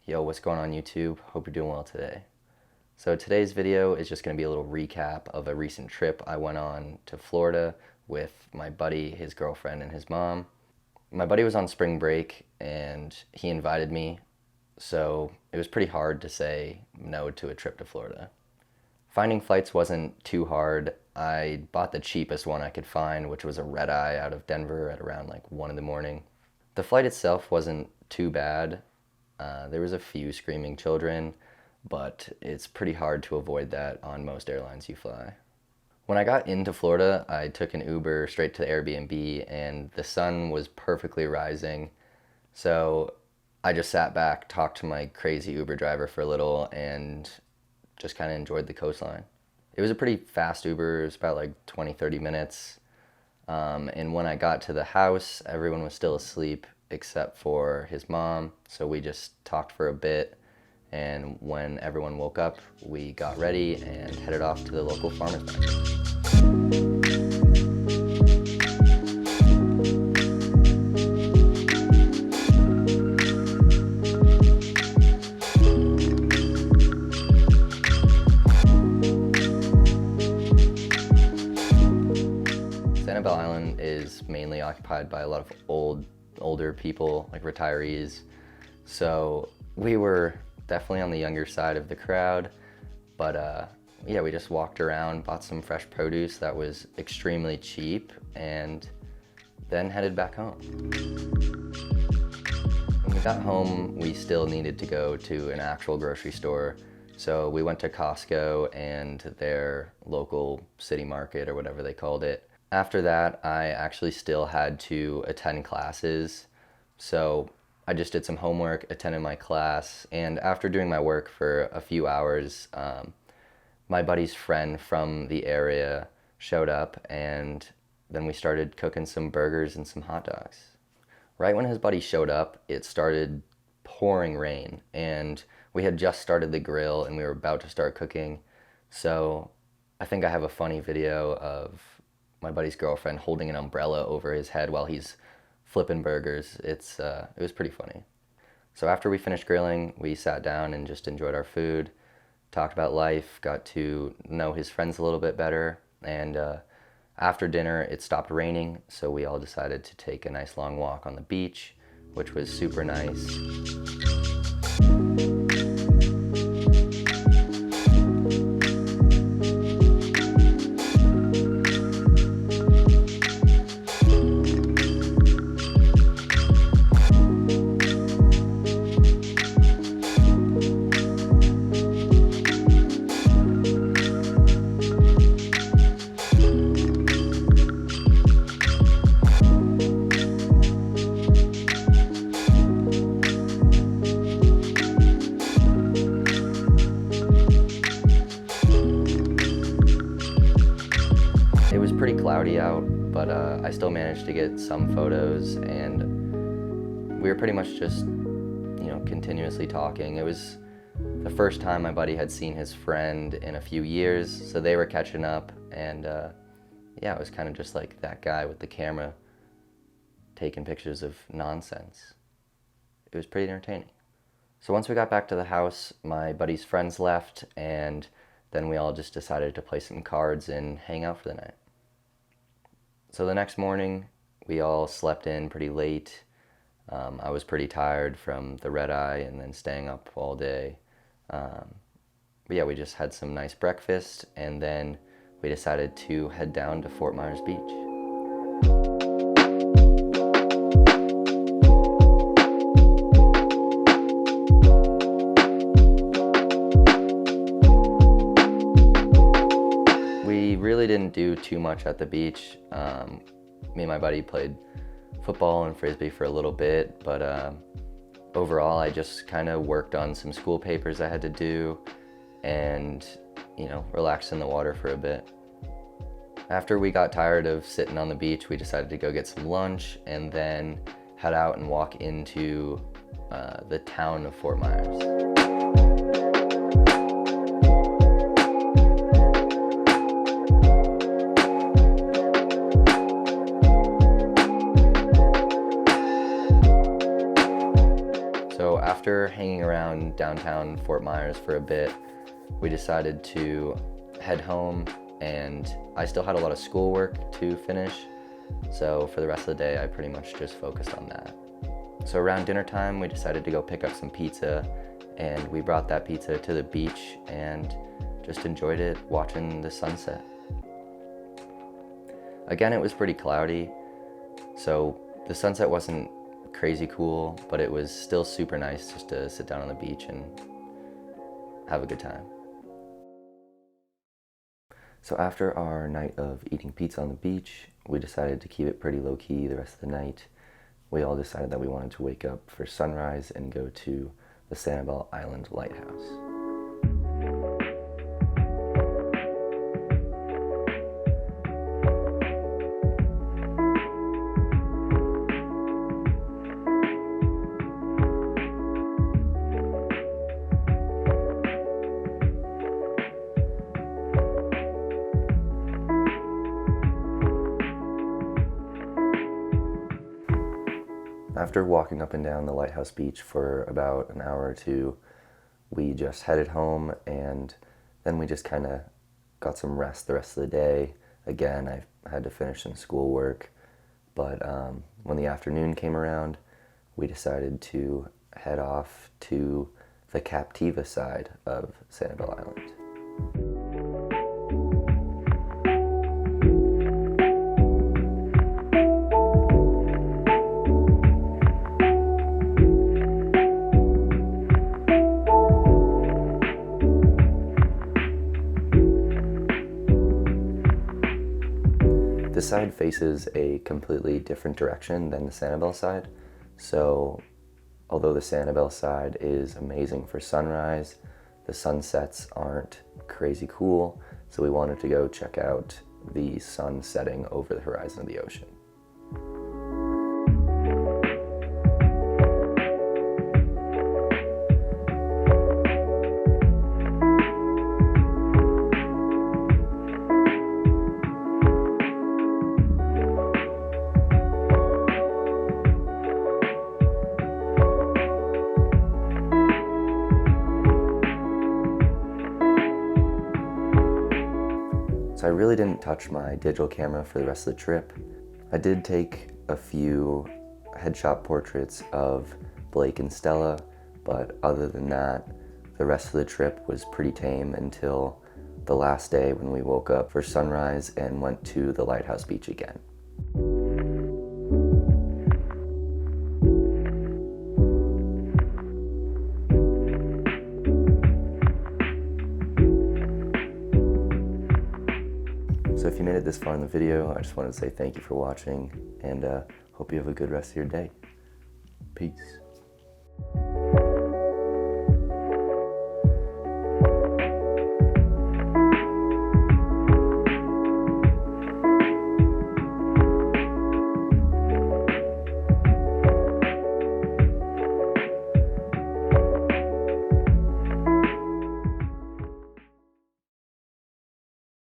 Yo, what's going on YouTube? Hope you're doing well today. So today's video is just going to be a little recap of a recent trip I went on to Florida with my buddy, his girlfriend, and his mom. My buddy was on spring break and he invited me, so it was pretty hard to say no to a trip to Florida. Finding flights wasn't too hard. I bought the cheapest one I could find, which was a red-eye out of Denver at around like 1 in the morning. The flight itself wasn't too bad. There was a few screaming children, but it's pretty hard to avoid that on most airlines you fly. When I got into Florida, I took an Uber straight to the Airbnb, and the sun was perfectly rising. So I just sat back, talked to my crazy Uber driver for a little, and just kind of enjoyed the coastline. It was a pretty fast Uber. It was about like 20-30 minutes. And when I got to the house, everyone was still asleep except for his mom. So we just talked for a bit. And when everyone woke up, we got ready and headed off to the local farmer's market. Sanibel Island is mainly occupied by a lot of older people, like retirees. So we were definitely on the younger side of the crowd, but yeah, we just walked around, bought some fresh produce that was extremely cheap, and then headed back home. When we got home, we still needed to go to an actual grocery store, so we went to Costco and their local city market, or whatever they called it. After that, I actually still had to attend classes, so I just did some homework, attended my class, and after doing my work for a few hours, my buddy's friend from the area showed up, and then we started cooking some burgers and some hot dogs. Right when his buddy showed up, it started pouring rain, and we had just started the grill and we were about to start cooking, so I think I have a funny video of my buddy's girlfriend holding an umbrella over his head while he's flipping burgers. It was pretty funny. So after we finished grilling, we sat down and just enjoyed our food, talked about life, got to know his friends a little bit better, and after dinner it stopped raining, so we all decided to take a nice long walk on the beach, which was super nice. It was pretty cloudy out, but I still managed to get some photos, and we were pretty much just, continuously talking. It was the first time my buddy had seen his friend in a few years, so they were catching up, and yeah, it was kind of just like that guy with the camera taking pictures of nonsense. It was pretty entertaining. So once we got back to the house, my buddy's friends left, and then we all just decided to play some cards and hang out for the night. So the next morning, we all slept in pretty late. I was pretty tired from the red-eye and then staying up all day. But yeah, we just had some nice breakfast, and then we decided to head down to Fort Myers Beach. We really didn't do too much at the beach. Me and my buddy played football and frisbee for a little bit, but overall I just kind of worked on some school papers I had to do and, relaxed in the water for a bit. After we got tired of sitting on the beach, we decided to go get some lunch and then head out and walk into the town of Fort Myers. So So after hanging around downtown Fort Myers for a bit, we decided to head home, and I still had a lot of schoolwork to finish. So for the rest of the day, I pretty much just focused on that. So around dinner time, we decided to go pick up some pizza, and we brought that pizza to the beach and just enjoyed it watching the sunset. Again, it was pretty cloudy, so the sunset wasn't crazy cool, but it was still super nice just to sit down on the beach and have a good time. So after our night of eating pizza on the beach, we decided to keep it pretty low-key the rest of the night. We all decided that we wanted to wake up for sunrise and go to the Sanibel Island lighthouse. After walking up and down the lighthouse beach for about an hour or two, we just headed home, and then we just kind of got some rest the rest of the day. Again, I had to finish some schoolwork, but when the afternoon came around, we decided to head off to the Captiva side of Sanibel Island. This side faces a completely different direction than the Sanibel side, so although the Sanibel side is amazing for sunrise, the sunsets aren't crazy cool, so we wanted to go check out the sun setting over the horizon of the ocean. So I really didn't touch my digital camera for the rest of the trip. I did take a few headshot portraits of Blake and Stella, but other than that, the rest of the trip was pretty tame until the last day when we woke up for sunrise and went to the lighthouse beach again. So if you made it this far in the video, I just wanted to say thank you for watching, and hope you have a good rest of your day. Peace.